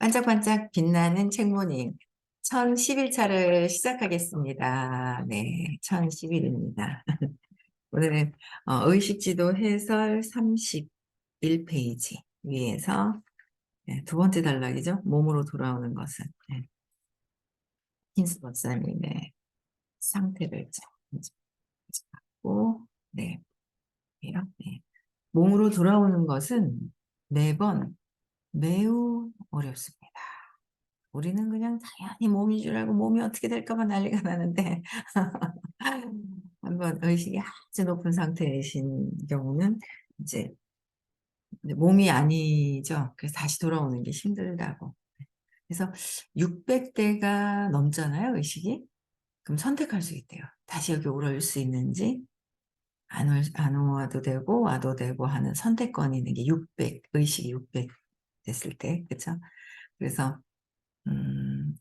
반짝반짝 빛나는 책모닝 1011차를 시작하겠습니다. 네, 1011입니다. 오늘은 의식지도 해설 31페이지 위에서 두 번째 단락이죠. 몸으로 돌아오는 것은 킨스 박사님의 상태를 잡고 네. 몸으로 돌아오는 것은 매번 매우 어렵습니다. 우리는 그냥 당연히 몸인 줄 알고 몸이 어떻게 될까 봐 난리가 나는데 한번 의식이 아주 높은 상태이신 경우는 이제 몸이 아니죠. 그래서 다시 돌아오는 게 힘들다고. 그래서 600대가 넘잖아요, 의식이. 그럼 선택할 수 있대요. 다시 여기 올 수 있는지 안 와도 되고 와도 되고 하는 선택권이 있는 게 600, 의식이 600 됐을 때, 그쵸? 그래서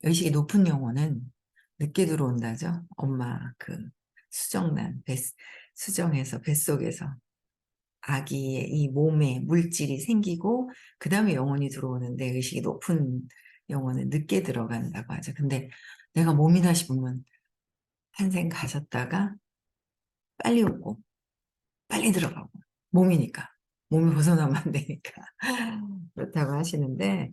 의식이 높은 영혼은 늦게 들어온다죠. 엄마 그 수정란, 수정해서 뱃속에서 아기의 이 몸에 물질이 생기고 그 다음에 영혼이 들어오는데 의식이 높은 영혼은 늦게 들어간다고 하죠. 근데 내가 몸이다 싶으면 한생 가셨다가 빨리 오고 빨리 들어가고 몸이니까 몸이 벗어나면 안 되니까 그렇다고 하시는데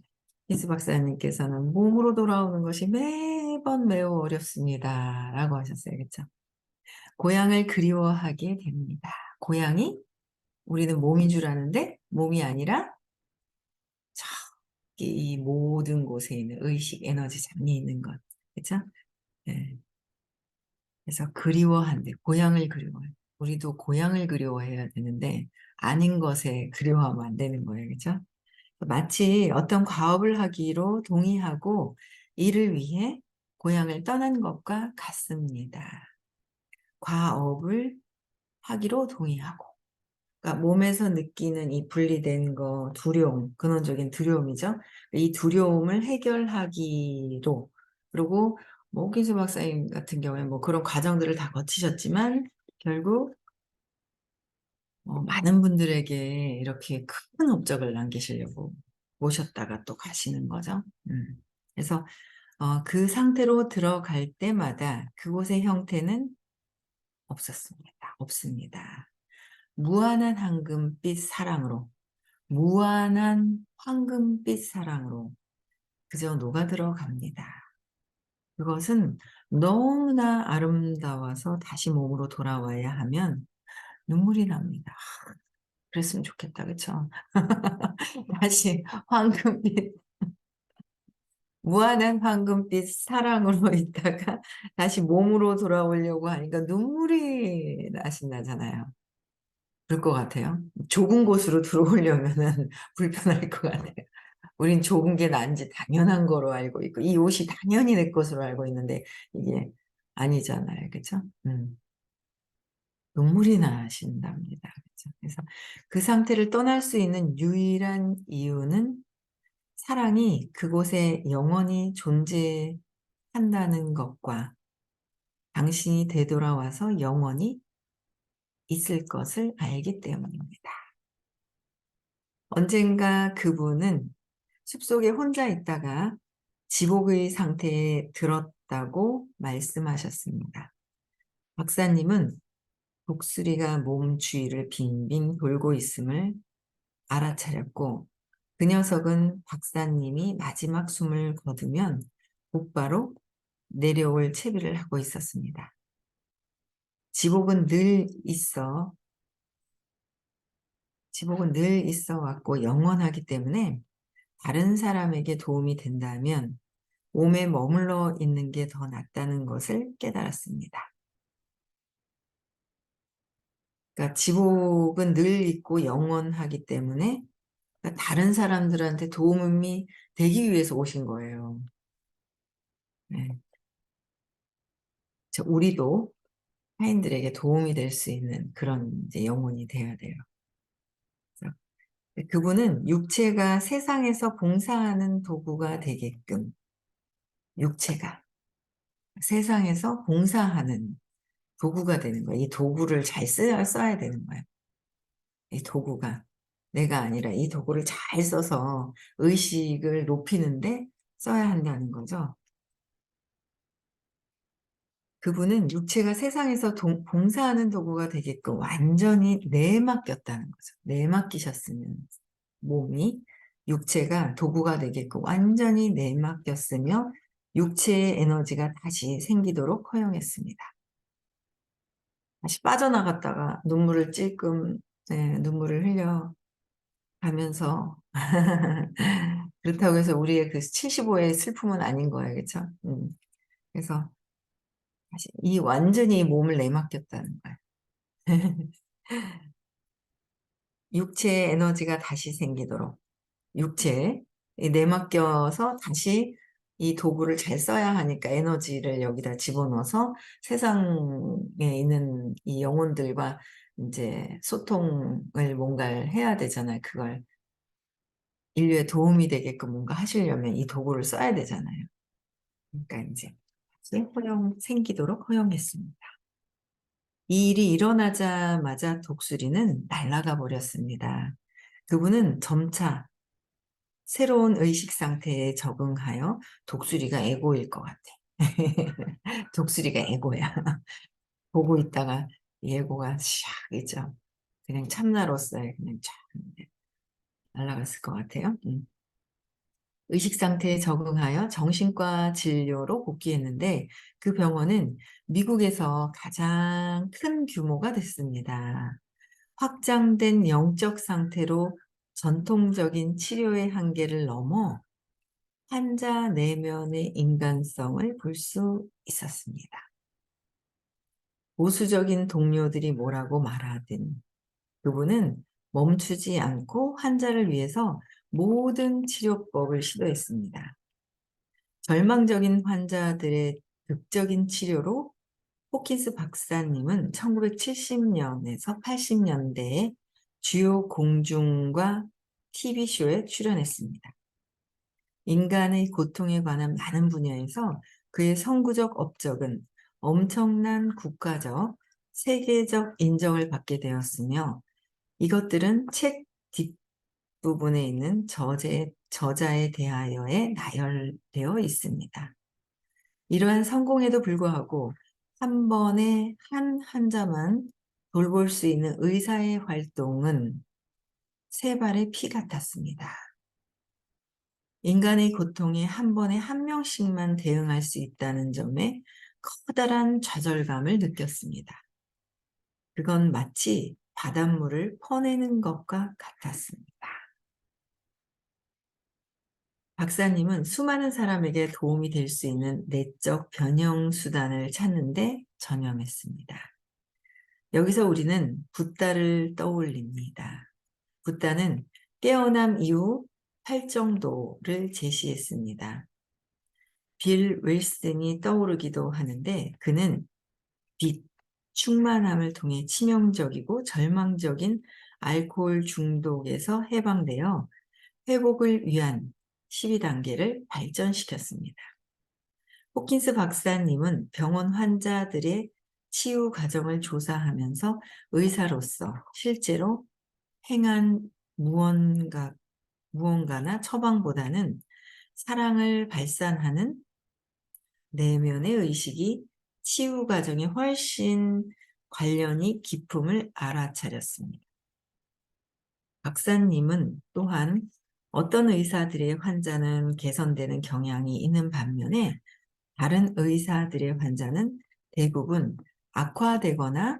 히스 박사님께서는 몸으로 돌아오는 것이 매번 매우 어렵습니다 라고 하셨어요. 그렇죠? 고향을 그리워하게 됩니다. 고향이 우리는 몸인 줄 아는데 몸이 아니라 저기 이 모든 곳에 있는 의식 에너지장이 있는 것. 그렇죠? 네. 그래서 그리워한대. 고향을 그리워해. 우리도 고향을 그리워해야 되는데 아닌 것에 그리워하면 안 되는 거예요. 그렇죠? 마치 어떤 과업을 하기로 동의하고 이를 위해 고향을 떠난 것과 같습니다. 과업을 하기로 동의하고. 그러니까 몸에서 느끼는 이 분리된 거, 두려움, 근원적인 두려움이죠. 이 두려움을 해결하기로. 그리고 뭐 오킨스 박사님 같은 경우에 뭐 그런 과정들을 다 거치셨지만 결국 많은 분들에게 이렇게 큰 업적을 남기시려고 모셨다가 또 가시는 거죠. 그래서 그 상태로 들어갈 때마다 그곳의 형태는 없습니다. 무한한 황금빛 사랑으로, 무한한 황금빛 사랑으로 그저 녹아 들어갑니다. 그것은 너무나 아름다워서 다시 몸으로 돌아와야 하면 눈물이 납니다. 그랬으면 좋겠다, 그쵸? 다시 황금빛, 무한한 황금빛 사랑으로 있다가 다시 몸으로 돌아오려고 하니까 눈물이 나신다잖아요. 그럴 것 같아요. 좁은 곳으로 들어오려면은 불편할 것 같아요. 우린 좁은 게 난지 당연한 거로 알고 있고, 이 옷이 당연히 내 것으로 알고 있는데, 이게 아니잖아요. 그쵸? 눈물이 나신답니다. 그쵸? 그래서 그 상태를 떠날 수 있는 유일한 이유는 사랑이 그곳에 영원히 존재한다는 것과 당신이 되돌아와서 영원히 있을 것을 알기 때문입니다. 언젠가 그분은 숲속에 혼자 있다가 지복의 상태에 들었다고 말씀하셨습니다. 박사님은 독수리가 몸 주위를 빙빙 돌고 있음을 알아차렸고 그 녀석은 박사님이 마지막 숨을 거두면 곧바로 내려올 채비를 하고 있었습니다. 지복은 늘 있어 왔고 영원하기 때문에 다른 사람에게 도움이 된다면 몸에 머물러 있는 게 더 낫다는 것을 깨달았습니다. 그러니까 지복은 늘 있고 영원하기 때문에 그러니까 다른 사람들한테 도움이 되기 위해서 오신 거예요. 네. 우리도 타인들에게 도움이 될 수 있는 그런 이제 영혼이 돼야 돼요. 그래서 그분은 육체가 세상에서 봉사하는 도구가 되게끔 육체가 세상에서 봉사하는 도구가 되는 거예요. 이 도구를 잘 써야 되는 거예요. 이 도구가. 내가 아니라 이 도구를 잘 써서 의식을 높이는데 써야 한다는 거죠. 그분은 육체가 세상에서 봉사하는 도구가 되게끔 완전히 내맡겼다는 거죠. 내맡기셨으면 몸이 육체가 도구가 되게끔 완전히 내맡겼으며 육체의 에너지가 다시 생기도록 허용했습니다. 다시 빠져나갔다가 눈물을 찔끔 눈물을 흘려가면서 그렇다고 해서 우리의 그 75의 슬픔은 아닌 거예요. 그렇죠? 그래서 다시 이 완전히 몸을 내맡겼다는 거예요. 육체의 에너지가 다시 생기도록 육체에 내맡겨서 다시 이 도구를 잘 써야 하니까 에너지를 여기다 집어넣어서 세상에 있는 이 영혼들과 이제 소통을 뭔가를 해야 되잖아요. 그걸 인류에 도움이 되게끔 뭔가 하시려면 이 도구를 써야 되잖아요. 그러니까 이제 다시 생기도록 허용했습니다. 이 일이 일어나자마자 독수리는 날아가 버렸습니다. 그분은 점차 새로운 의식 상태에 적응하여 독수리가 에고일 것 같아. 독수리가 에고야. 보고 있다가 이 에고가 샥 있죠. 그냥 참나로서의 그냥 쫙 날아갔을 것 같아요. 의식 상태에 적응하여 정신과 진료로 복귀했는데 그 병원은 미국에서 가장 큰 규모가 됐습니다. 확장된 영적 상태로 전통적인 치료의 한계를 넘어 환자 내면의 인간성을 볼 수 있었습니다. 보수적인 동료들이 뭐라고 말하든 그분은 멈추지 않고 환자를 위해서 모든 치료법을 시도했습니다. 절망적인 환자들의 극적인 치료로 호킨스 박사님은 1970년에서 80년대에 주요 공중과 TV쇼에 출연했습니다. 인간의 고통에 관한 많은 분야에서 그의 선구적 업적은 엄청난 국가적, 세계적 인정을 받게 되었으며 이것들은 책 뒷부분에 있는 저자에 대하여에 나열되어 있습니다. 이러한 성공에도 불구하고 한 번에 한 환자만 돌볼 수 있는 의사의 활동은 세 발의 피 같았습니다. 인간의 고통에 한 번에 한 명씩만 대응할 수 있다는 점에 커다란 좌절감을 느꼈습니다. 그건 마치 바닷물을 퍼내는 것과 같았습니다. 박사님은 수많은 사람에게 도움이 될 수 있는 내적 변형 수단을 찾는데 전념했습니다. 여기서 우리는 붓다를 떠올립니다. 붓다는 깨어남 이후 활정도를 제시했습니다. 빌 윌슨이 떠오르기도 하는데 그는 빛, 충만함을 통해 치명적이고 절망적인 알코올 중독에서 해방되어 회복을 위한 12단계를 발전시켰습니다. 호킨스 박사님은 병원 환자들의 치유 과정을 조사하면서 의사로서 실제로 행한 무언가나 처방보다는 사랑을 발산하는 내면의 의식이 치유 과정에 훨씬 관련이 깊음을 알아차렸습니다. 박사님은 또한 어떤 의사들의 환자는 개선되는 경향이 있는 반면에 다른 의사들의 환자는 대부분 악화되거나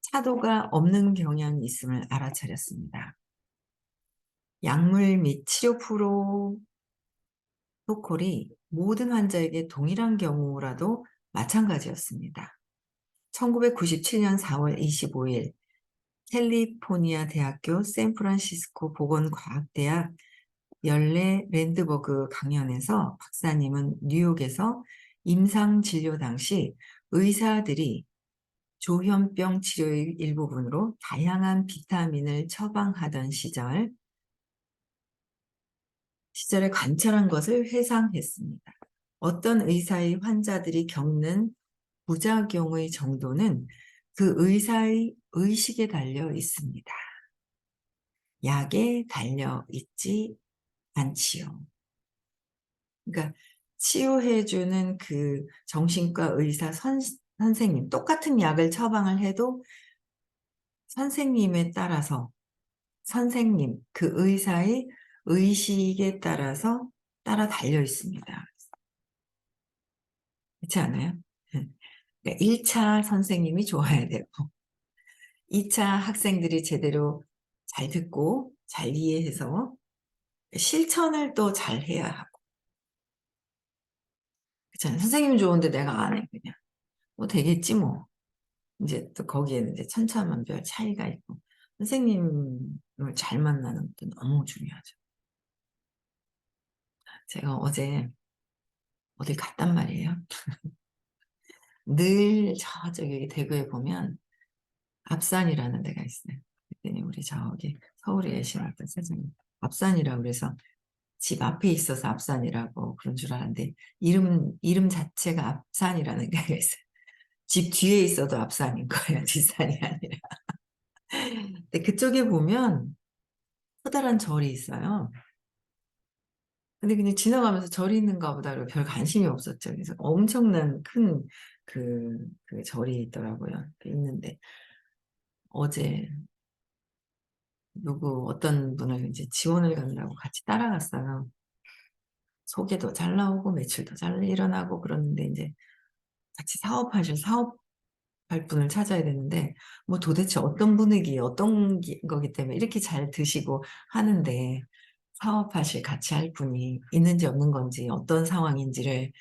차도가 없는 경향이 있음을 알아차렸습니다. 약물 및 치료 프로토콜이 모든 환자에게 동일한 경우라도 마찬가지였습니다. 1997년 4월 25일 캘리포니아 대학교 샌프란시스코 보건과학대학 열레 랜드버그 강연에서 박사님은 뉴욕에서 임상진료 당시 의사들이 조현병 치료의 일부분으로 다양한 비타민을 처방하던 시절에 관찰한 것을 회상했습니다. 어떤 의사의 환자들이 겪는 부작용의 정도는 그 의사의 의식에 달려 있습니다. 약에 달려 있지 않지요. 그러니까 치유해주는 그 정신과 의사 선생님, 똑같은 약을 처방을 해도 선생님에 따라서, 선생님, 그 의사의 의식에 따라서 따라 달려 있습니다. 그렇지 않아요? 그러니까 1차 선생님이 좋아야 되고, 2차 학생들이 제대로 잘 듣고 잘 이해해서 실천을 또 잘 해야 하고. 그렇잖아요. 선생님 좋은데 내가 안 해, 그냥. 뭐 되겠지, 뭐. 이제 또 거기에는 이제 천차만별 차이가 있고. 선생님을 잘 만나는 것도 너무 중요하죠. 제가 어제 어딜 갔단 말이에요. 늘 저기 대구에 보면 앞산이라는 데가 있어요. 그랬더니 우리 저기 서울에 계신 어떤 선생님, 앞산이라고 그래서 집 앞에 있어서 앞산이라고 그런 줄 알았는데, 이름 자체가 앞산이라는 데가 있어요. 집 뒤에 있어도 앞산인 거예요. 뒷산이 아니라. 근데 그쪽에 보면 커다란 절이 있어요. 근데 그냥 지나가면서 절이 있는가 보다 그러고 별 관심이 없었죠. 그래서 엄청난 큰 그 절이 있더라고요. 있는데 어제 누구 어떤 분을 이제 지원을 간다고 같이 따라갔어요. 소개도 잘 나오고 매출도 잘 일어나고 그러는데 이제 같이 사업할 분을 찾아야 되는데 뭐 도대체 어떤 분위기 어떤 거기 때문에 이렇게 잘 드시고 하는데 사업하실 같이 할 분이 있는지 없는 건지 어떤 상황인지를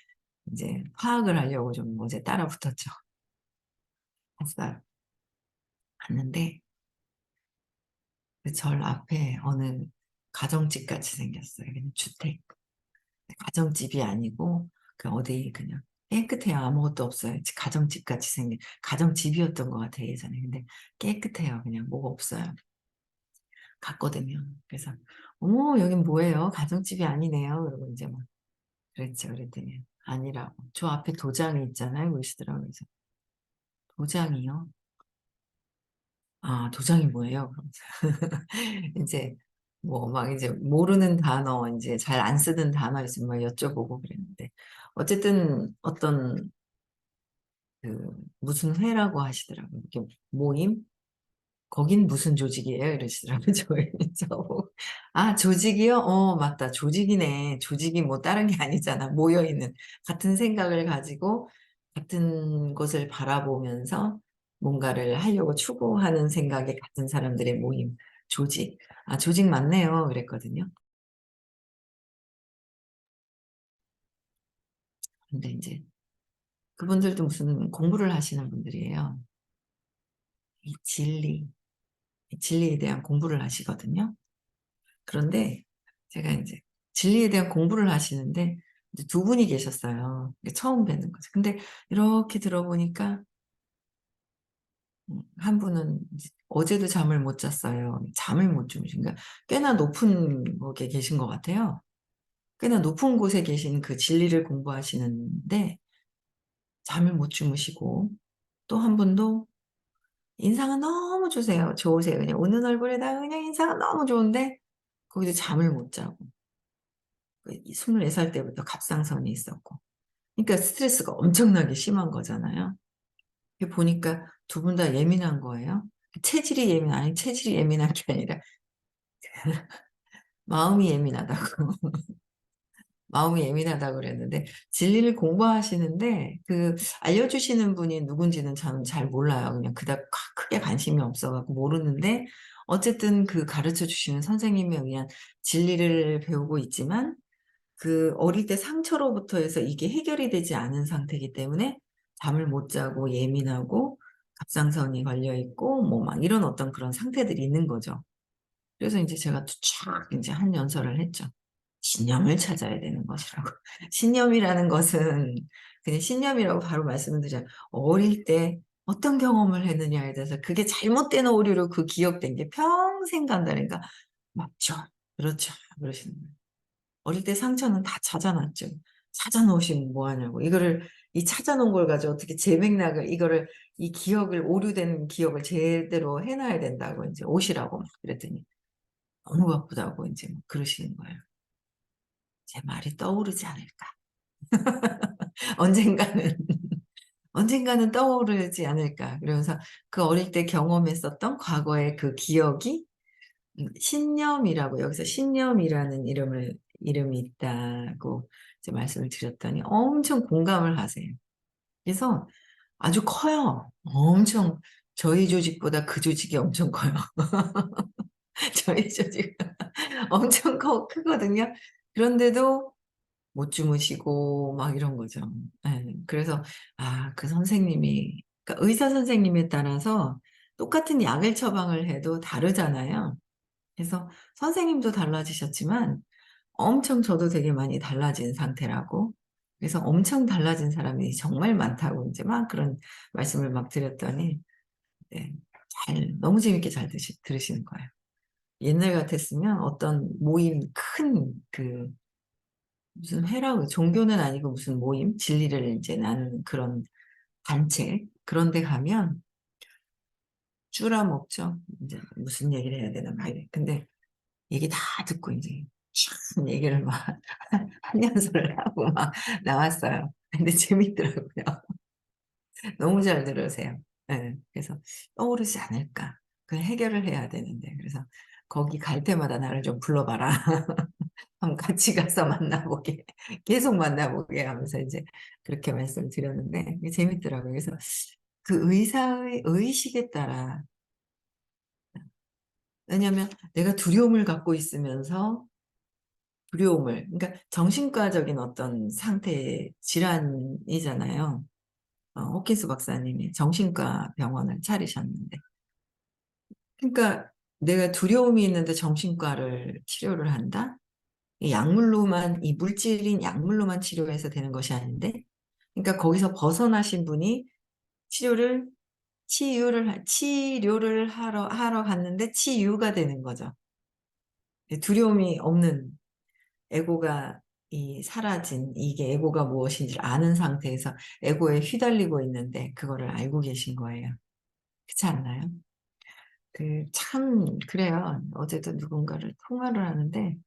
이제 파악을 하려고 좀 어제 따라 붙었죠. 갔어요. 갔는데 그 절 앞에 어느 가정집 같이 생겼어요. 그냥 주택. 가정집이 아니고 그 어디 그냥 깨끗해요. 아무것도 없어요. 가정집 같이 생긴 가정집이었던 것 같아요. 예전에. 근데 깨끗해요. 그냥 뭐가 없어요. 갔거든요. 그래서 어머 여긴 뭐예요? 가정집이 아니네요. 그러고 이제 막 그랬죠. 그랬더니 아니라고. 저 앞에 도장이 있잖아요. 그러시더라고요. 그래서 도장이요? 아, 도장이 뭐예요? 그러면서 이제 뭐 막 이제 모르는 단어, 이제 잘 안 쓰는 단어 있으면 막 여쭤보고 그랬는데 어쨌든 어떤 그 무슨 회라고 하시더라고요. 이렇게 모임? 거긴 무슨 조직이에요? 이러시더라고요. 저보고. 아, 조직이요? 맞다. 조직이네. 조직이 뭐 다른 게 아니잖아. 모여있는 같은 생각을 가지고 같은 것을 바라보면서 뭔가를 하려고 추구하는 생각의 같은 사람들의 모임. 조직. 아, 조직 맞네요. 그랬거든요. 근데 이제 그분들도 무슨 공부를 하시는 분들이에요. 이 이 진리에 대한 공부를 하시거든요. 그런데 제가 이제 진리에 대한 공부를 하시는데 이제 두 분이 계셨어요. 처음 뵙는 거죠. 근데 이렇게 들어보니까 한 분은 이제 어제도 잠을 못 잤어요. 잠을 못 주무신가 꽤나 높은 곳에 계신 것 같아요. 꽤나 높은 곳에 계신 그 진리를 공부하시는데 잠을 못 주무시고, 또 한 분도 인상은 너무 좋으세요. 그냥 웃는 얼굴에다가 그냥 인상은 너무 좋은데 거기서 잠을 못 자고, 24살 때부터 갑상선이 있었고, 그러니까 스트레스가 엄청나게 심한 거잖아요. 보니까 두 분 다 예민한 거예요. 아니, 체질이 예민한 게 아니라 마음이 예민하다고. 마음이 예민하다고 그랬는데, 진리를 공부하시는데, 알려주시는 분이 누군지는 저는 잘 몰라요. 그냥 그닥 크게 관심이 없어갖고 모르는데, 어쨌든 그 가르쳐 주시는 선생님에 의한 진리를 배우고 있지만, 그 어릴 때 상처로부터 해서 이게 해결이 되지 않은 상태이기 때문에 잠을 못 자고 예민하고 갑상선이 걸려 있고 뭐 막 이런 어떤 그런 상태들이 있는 거죠. 그래서 이제 제가 또 쫙 이제 한 연설을 했죠. 신념을 찾아야 되는 것이라고. 신념이라는 것은 그냥 신념이라고 바로 말씀을 드려요. 어릴 때 어떤 경험을 했느냐에 대해서 그게 잘못된 오류로 그 기억된 게 평생 간다니까. 맞죠. 그렇죠. 그러시는 거예요. 어릴 때 상처는 다 찾아놨죠. 찾아놓으시면 뭐하냐고. 이 찾아놓은 걸 가지고 어떻게 이 기억을, 오류된 기억을 제대로 해놔야 된다고 이제 오시라고 막 그랬더니. 너무 바쁘다고 이제 막 그러시는 거예요. 제 말이 떠오르지 않을까. 언젠가는, 언젠가는 떠오르지 않을까. 그러면서 그 어릴 때 경험했었던 과거의 그 기억이 신념이라고, 여기서 신념이라는 이름이 있다고 이제 말씀을 드렸더니 엄청 공감을 하세요. 그래서 아주 커요. 엄청, 저희 조직보다 그 조직이 엄청 커요. 저희 조직 엄청 크거든요. 그런데도 못 주무시고 막 이런 거죠. 예, 그래서 그 선생님이, 그러니까 의사 선생님에 따라서 똑같은 약을 처방을 해도 다르잖아요. 그래서 선생님도 달라지셨지만 엄청 저도 되게 많이 달라진 상태라고. 그래서 엄청 달라진 사람이 정말 많다고 이제 막 그런 말씀을 막 드렸더니, 네, 너무 재밌게 잘 들으시는 거예요. 옛날 같았으면 어떤 모임, 큰 무슨 회라고, 종교는 아니고 무슨 모임, 진리를 이제 나누는 그런 단체, 그런 데 가면 쭈라 먹죠. 이제 무슨 얘기를 해야 되나 막 이래. 근데 얘기 다 듣고 이제 참 얘기를 막 한연설을 하고 막 나왔어요. 근데 재밌더라고요. 너무 잘 들으세요. 예, 그래서 떠오르지 않을까. 그걸 해결을 해야 되는데. 그래서 거기 갈 때마다 나를 좀 불러봐라. 한번 같이 가서 만나보게. 계속 만나보게 하면서 이제 그렇게 말씀드렸는데 이게 재밌더라고요. 그래서 그 의사의 의식에 따라, 왜냐하면 내가 두려움을 갖고 있으면서 그러니까 정신과적인 어떤 상태의 질환이잖아요. 호킨스 박사님이 정신과 병원을 차리셨는데. 그러니까 내가 두려움이 있는데 정신과를 치료를 한다? 이 물질인 약물로만 치료해서 되는 것이 아닌데, 그러니까 거기서 벗어나신 분이 치료를, 치료를 하러 갔는데 치유가 되는 거죠. 두려움이 없는 에고가 사라진, 이게 에고가 무엇인지를 아는 상태에서 에고에 휘달리고 있는데 그거를 알고 계신 거예요. 그렇지 않나요? 그래요. 어제도 누군가를 통화를 하는데,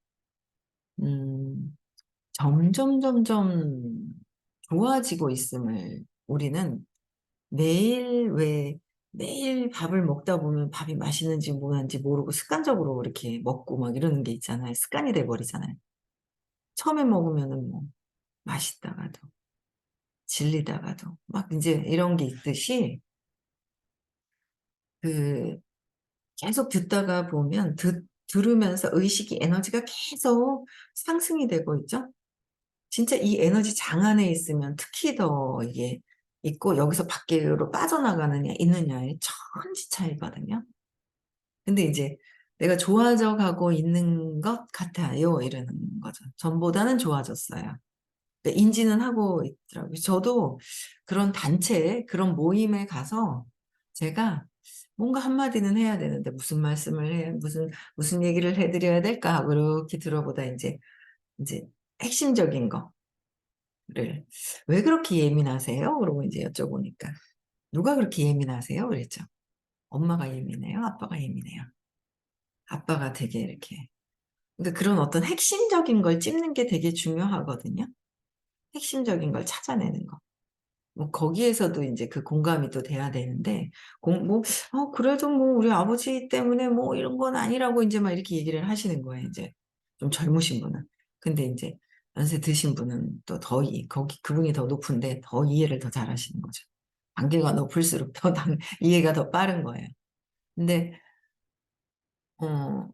음, 점점 좋아지고 있음을 우리는 매일 밥을 먹다 보면 밥이 맛있는지 뭐는지 모르고 습관적으로 이렇게 먹고 막 이러는 게 있잖아요. 습관이 돼 버리잖아요. 처음에 먹으면은 뭐 맛있다가도 질리다가도 막 이제 이런 게 있듯이 그 계속 듣다가 보면 들으면서 의식이 에너지가 계속 상승이 되고 있죠. 진짜 이 에너지 장 안에 있으면 특히 더 이게 있고 여기서 밖으로 빠져나가느냐 있느냐의 천지 차이거든요. 근데 이제 내가 좋아져 가고 있는 것 같아요. 이러는 거죠. 전보다는 좋아졌어요. 그러니까 인지는 하고 있더라고요. 저도 그런 단체에, 그런 모임에 가서 제가 뭔가 한마디는 해야 되는데 무슨 말씀을 무슨 얘기를 해드려야 될까 하고 이렇게 들어보다 이제 핵심적인 거를 왜 그렇게 예민하세요? 그러고 이제 여쭤보니까 누가 그렇게 예민하세요? 그랬죠. 엄마가 예민해요? 아빠가 예민해요? 아빠가 되게 이렇게. 그러니까 그런 어떤 핵심적인 걸 찝는 게 되게 중요하거든요. 핵심적인 걸 찾아내는 거. 뭐 거기에서도 이제 그 공감이 또 돼야 되는데 그래도 뭐 우리 아버지 때문에 뭐 이런 건 아니라고 이제 막 이렇게 얘기를 하시는 거예요. 이제 좀 젊으신 분은. 근데 이제 연세 드신 분은 또 거기 그분이 더 높은데 더 이해를 더 잘하시는 거죠. 단계가 높을수록 더 이해가 더 빠른 거예요. 근데 어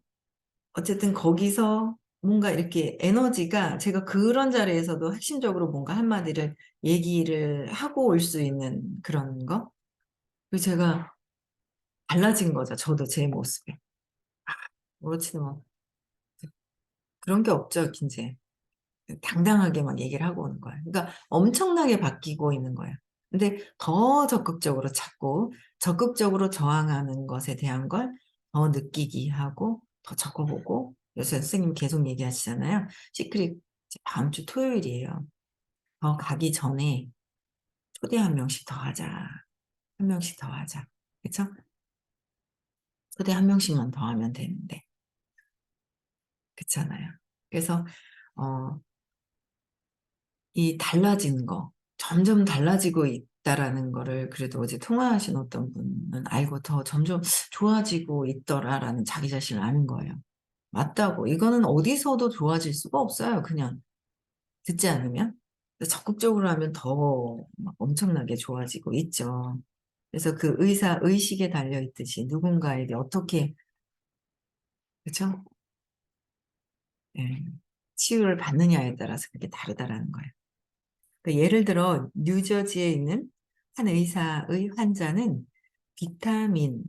어쨌든 거기서 뭔가 이렇게 에너지가, 제가 그런 자리에서도 핵심적으로 뭔가 한마디를 얘기를 하고 올 수 있는 그런 거? 그리고 제가 달라진 거죠. 저도 제 모습에. 그렇지 뭐. 그런 게 없죠, 이제. 당당하게 막 얘기를 하고 오는 거예요. 그러니까 엄청나게 바뀌고 있는 거예요. 근데 더 적극적으로 찾고, 적극적으로 저항하는 것에 대한 걸 더 느끼기 하고, 더 적어보고, 요새 선생님 계속 얘기하시잖아요. 시크릿, 다음 주 토요일이에요. 더 가기 전에 초대 한 명씩 더 하자. 한 명씩 더 하자. 그쵸? 초대 한 명씩만 더 하면 되는데. 그렇잖아요. 그래서 어, 이 달라지는 거, 점점 달라지고 있다라는 거를 그래도 어제 통화하신 어떤 분은 알고 더 점점 좋아지고 있더라라는 자기 자신을 아는 거예요. 맞다고. 이거는 어디서도 좋아질 수가 없어요. 그냥 듣지 않으면. 적극적으로 하면 더 막 엄청나게 좋아지고 있죠. 그래서 그 의식에 달려 있듯이 누군가에게 어떻게, 그렇죠? 예, 치유를 받느냐에 따라서 그게 다르다라는 거예요. 그 예를 들어 뉴저지에 있는 한 의사의 환자는 비타민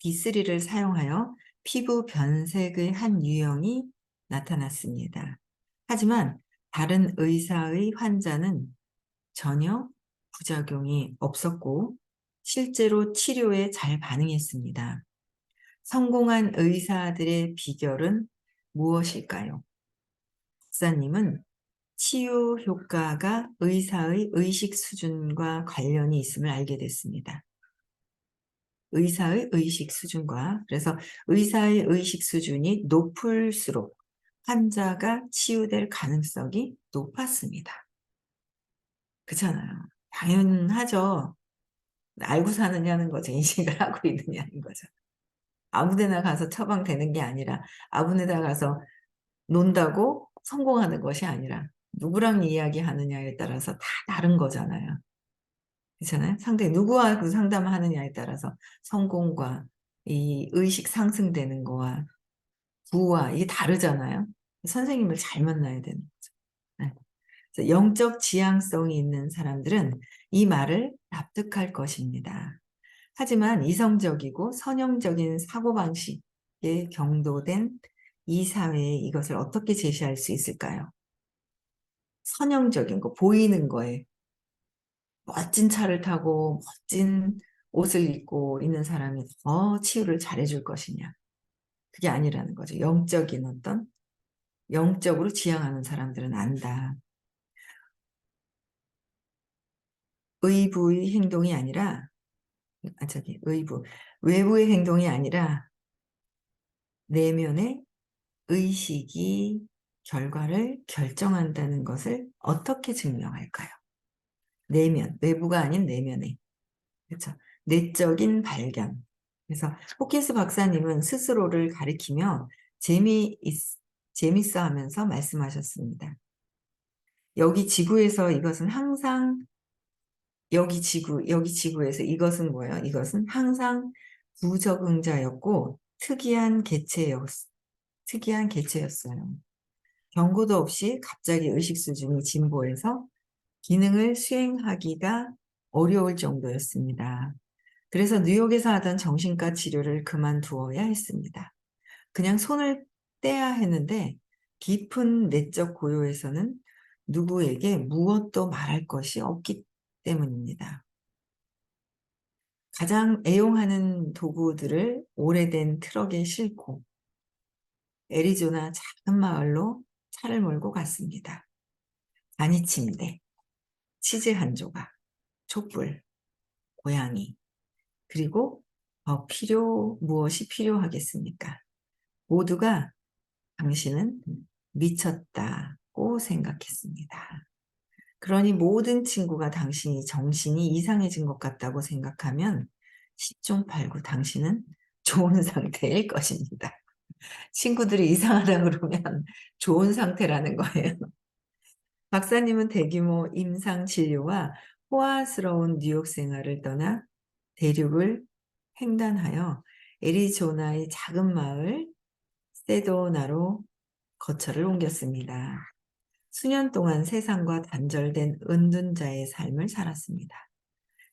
D3를 사용하여 피부 변색의 한 유형이 나타났습니다. 하지만 다른 의사의 환자는 전혀 부작용이 없었고 실제로 치료에 잘 반응했습니다. 성공한 의사들의 비결은 무엇일까요? 박사님은 치유 효과가 의사의 의식 수준과 관련이 있음을 알게 됐습니다. 의사의 의식 수준과, 그래서 의사의 의식 수준이 높을수록 환자가 치유될 가능성이 높았습니다. 그렇잖아요. 당연하죠. 알고 사느냐는 거죠. 인식을 하고 있느냐는 거죠. 아무 데나 가서 처방되는 게 아니라 아무 데나 가서 논다고 성공하는 것이 아니라 누구랑 이야기하느냐에 따라서 다 다른 거잖아요. 그렇잖아요. 누구와 그 상담을 하느냐에 따라서 성공과 이 의식 상승되는 거와 부와 이게 다르잖아요. 선생님을 잘 만나야 되는 거죠. 네. 그래서 영적 지향성이 있는 사람들은 이 말을 납득할 것입니다. 하지만 이성적이고 선형적인 사고방식에 경도된 이 사회에 이것을 어떻게 제시할 수 있을까요? 선형적인 거, 보이는 거에 멋진 차를 타고 멋진 옷을 입고 있는 사람이 더 치유를 잘해줄 것이냐. 그게 아니라는 거죠. 영적으로 지향하는 사람들은 안다. 의부의 행동이 아니라, 외부의 행동이 아니라 내면의 의식이 결과를 결정한다는 것을 어떻게 증명할까요? 외부가 아닌 내면의. 그렇죠. 내적인 발견. 그래서 호키스 박사님은 스스로를 가리키며 재밌어 하면서 말씀하셨습니다. 여기 지구에서 이것은 항상 여기 지구에서 이것은 뭐예요? 이것은 항상 부적응자였고 특이한 개체였어요. 경고도 없이 갑자기 의식 수준이 진보해서 기능을 수행하기가 어려울 정도였습니다. 그래서 뉴욕에서 하던 정신과 치료를 그만두어야 했습니다. 그냥 손을 떼야 했는데 깊은 내적 고요에서는 누구에게 무엇도 말할 것이 없기 때문입니다. 가장 애용하는 도구들을 오래된 트럭에 싣고 애리조나 작은 마을로 차를 몰고 갔습니다. 간이 침대, 치즈 한 조각, 촛불, 고양이, 그리고 무엇이 필요하겠습니까? 모두가 당신은 미쳤다고 생각했습니다. 그러니 모든 친구가 당신이 정신이 이상해진 것 같다고 생각하면 10중 8구 당신은 좋은 상태일 것입니다. 친구들이 이상하다 그러면 좋은 상태라는 거예요. 박사님은 대규모 임상 진료와 호화스러운 뉴욕 생활을 떠나 대륙을 횡단하여 애리조나의 작은 마을 세도나로 거처를 옮겼습니다. 수년 동안 세상과 단절된 은둔자의 삶을 살았습니다.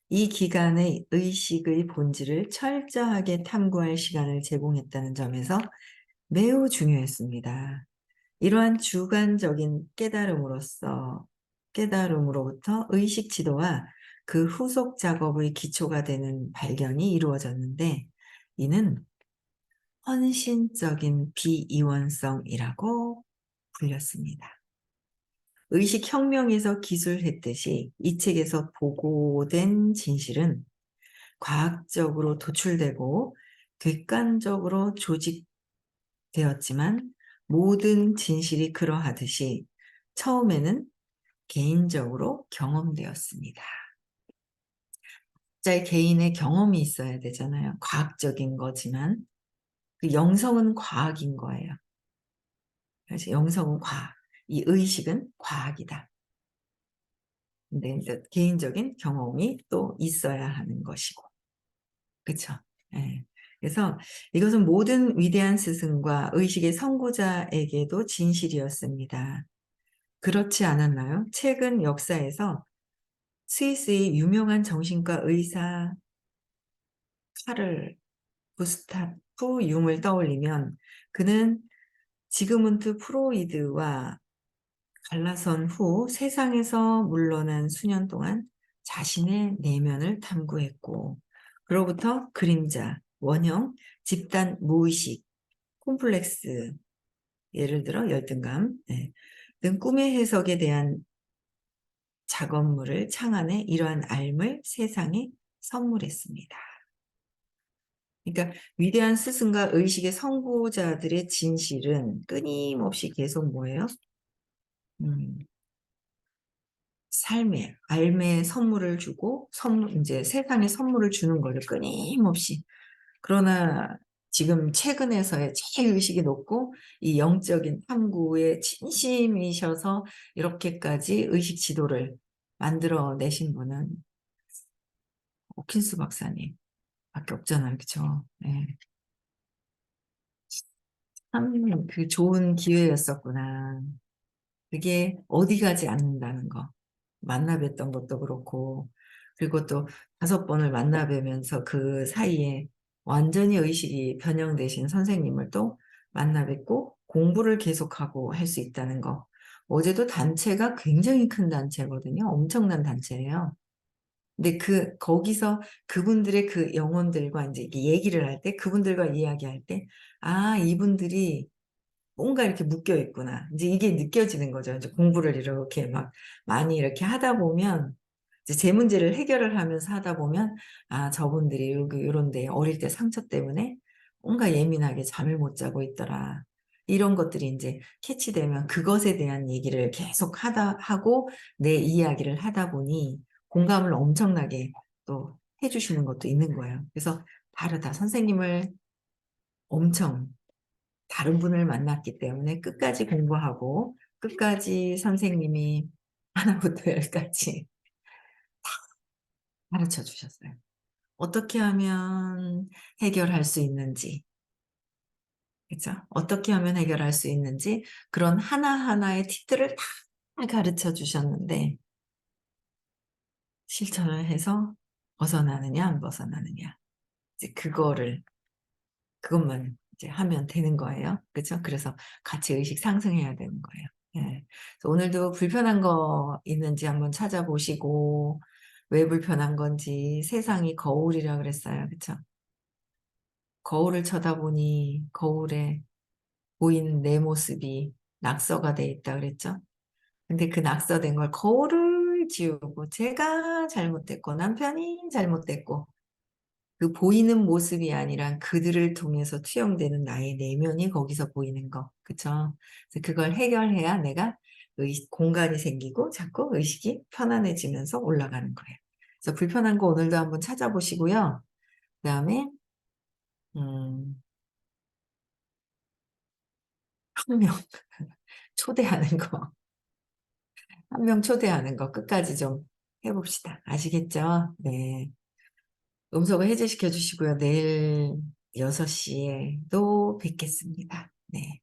이 기간의 의식의 본질을 철저하게 탐구할 시간을 제공했다는 점에서 매우 중요했습니다. 이러한 주관적인 깨달음으로부터 의식 지도와 그 후속 작업의 기초가 되는 발견이 이루어졌는데, 이는 헌신적인 비이원성이라고 불렸습니다. 의식혁명에서 기술했듯이 이 책에서 보고된 진실은 과학적으로 도출되고 객관적으로 조직되었지만 모든 진실이 그러하듯이 처음에는 개인적으로 경험되었습니다. 각자의 개인의 경험이 있어야 되잖아요. 과학적인 거지만 그 영성은 과학인 거예요. 그래서 영성은 과학, 이 의식은 과학이다. 근데 이제 개인적인 경험이 또 있어야 하는 것이고, 그렇죠? 예. 그래서 이것은 모든 위대한 스승과 의식의 선구자에게도 진실이었습니다. 그렇지 않았나요? 최근 역사에서 스위스의 유명한 정신과 의사 카를 구스타프 융을 떠올리면 그는 지그문트 프로이드와 갈라선 후 세상에서 물러난 수년 동안 자신의 내면을 탐구했고 그로부터 그림자, 원형, 집단 무의식, 콤플렉스, 예를 들어 열등감 등 꿈의 해석에 대한 작업물을 창안해 이러한 알을 세상에 선물했습니다. 그러니까 위대한 스승과 의식의 선구자들의 진실은 끊임없이 계속 뭐예요? 삶에, 알매의 선물을 주고, 이제 세상에 선물을 주는 거를 끊임없이. 그러나 지금 최근에서의 제일 의식이 높고, 이 영적인 탐구에 진심이셔서 이렇게까지 의식 지도를 만들어 내신 분은 오킨스 박사님 밖에 없잖아요. 그쵸? 네. 참, 그 좋은 기회였었구나. 그게 어디 가지 않는다는 거. 만나 뵀던 것도 그렇고, 그리고 또 5번을 만나 뵈면서 그 사이에 완전히 의식이 변형되신 선생님을 또 만나 뵙고 공부를 계속하고 할 수 있다는 거. 어제도 단체가 굉장히 큰 단체거든요. 엄청난 단체예요. 근데 거기서 그분들의 그 영혼들과 이제 이렇게 얘기를 할 때, 그분들과 이야기할 때, 아, 이분들이 뭔가 이렇게 묶여 있구나. 이제 이게 느껴지는 거죠. 이제 공부를 이렇게 막 많이 이렇게 하다 보면 이제 제 문제를 해결을 하면서 하다 보면 아, 저분들이 여기 요런데 어릴 때 상처 때문에 뭔가 예민하게 잠을 못 자고 있더라. 이런 것들이 이제 캐치되면 그것에 대한 얘기를 계속 하고 내 이야기를 하다 보니 공감을 엄청나게 또 해주시는 것도 있는 거예요. 그래서 다르다. 선생님을 엄청 다른 분을 만났기 때문에 끝까지 공부하고 끝까지 선생님이 하나부터 열까지 가르쳐 주셨어요. 어떻게 하면 해결할 수 있는지, 그죠? 어떻게 하면 해결할 수 있는지 그런 하나하나의 팁들을 다 가르쳐 주셨는데 실천을 해서 벗어나느냐 안 벗어나느냐 이제 그것만 이제 하면 되는 거예요. 그죠? 그래서 같이 의식 상승해야 되는 거예요. 예. 그래서 오늘도 불편한 거 있는지 한번 찾아보시고, 왜 불편한 건지, 세상이 거울이라 그랬어요. 그쵸? 거울을 쳐다보니, 거울에 보이는 내 모습이 낙서가 돼 있다 그랬죠? 근데 그 낙서된 걸 거울을 지우고, 제가 잘못됐고, 남편이 잘못됐고, 그 보이는 모습이 아니라 그들을 통해서 투영되는 나의 내면이 거기서 보이는 거. 그쵸? 그래서 그걸 해결해야 내가 공간이 생기고 자꾸 의식이 편안해지면서 올라가는 거예요. 그래서 불편한 거 오늘도 한번 찾아보시고요. 그 다음에, 음, 한 명 초대하는 거. 한 명 초대하는 거 끝까지 좀 해봅시다. 아시겠죠? 네. 음성을 해제시켜 주시고요. 내일 6시에 또 뵙겠습니다. 네.